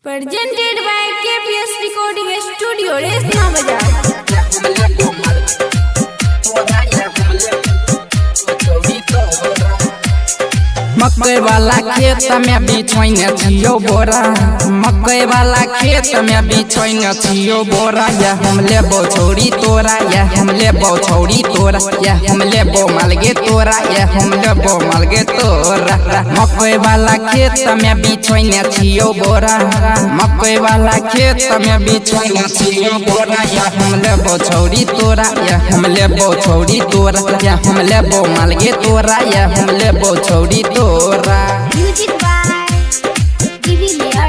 Presented by KPS Recording Studio, Resna Bazaar. मकई वाला खेत में बिछोइने छियो बोरा, मकई वाला खेत में बिछोइने छियो बोरा। या हम लेबो छौरी तोरा, या हम लेबो छौरी तोरा, या हम लेबो मालगे तोरा, या हम लेबो मालगे तोरा। मकई वाला खेत में बिछोइने छियो बोरा, मकई वाला खेत में बिछोइने छियो बोरा। या हम लेबो छौरी तोरा, या हम लेबो छौरी तोरा, या हम लेबो मालगे तोरा, या हम लेबो छौरी तोरा। Music by TV Layer.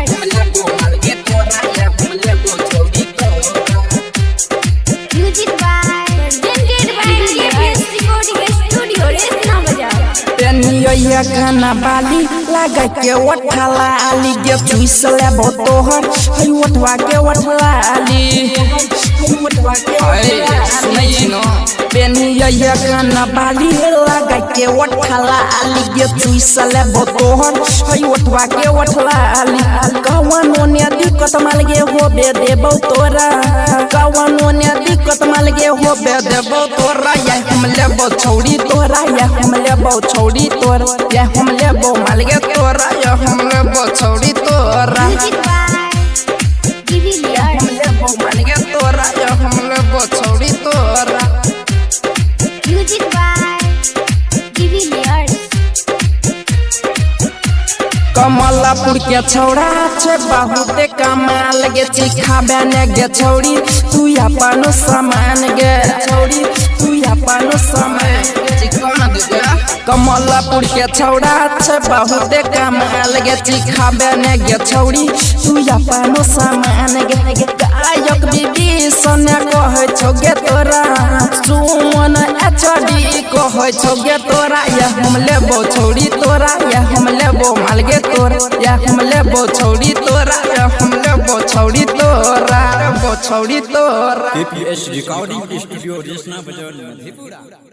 Music by presented by KPS Recording Studio, Resna Bazaar. पेनिया खाना बाली लगा के उठला आली गे चुइस लेबो तोहर हई उठवा के उठला आली पेनिया खाना बाली लगा के उठला आली गे चुइस लेबो तोहर हई उठवा के उठला आली। कवनो ने दिक्कत माल गे होबे देबो तोरा, कवनो ने दिक्कत माल गे होबे देबो तोरा। या हम लेबो छौरी तोरा, या हम लेबो छौरी तोरा, या हम लेबो मालगे तोरा, या हम लेबो छौरी तोरा। Music by TV Layer. हम लेबो मालगे तोरा, या हम लेबो छौरी तोरा। Music by TV Layer. Kamalapur के छौड़ा छे बहुते कमाल गे, चिखाबे ने गे छौड़ी तू अपन सामान गे छौड़ी, तू अपन सामान कमलापुर के छौड़ा छे बहुते कमाल गे, चिखाबे ने गे छौड़ी तू अपन सामान गे। गायक बीबी सने कहे छौ गे तोरा, सुमन एचडी कहे छौ गे तोरा। या हम लेबो छौड़ी तोरा, या हम लेबो मालगे तोरा, या हम लेबो छौड़ी तोरा, या हम लेबो छौड़ी तोरा, लेबो छौड़ी तोरा। KPS Recording Studio, Resna Bazaar, Madhepura।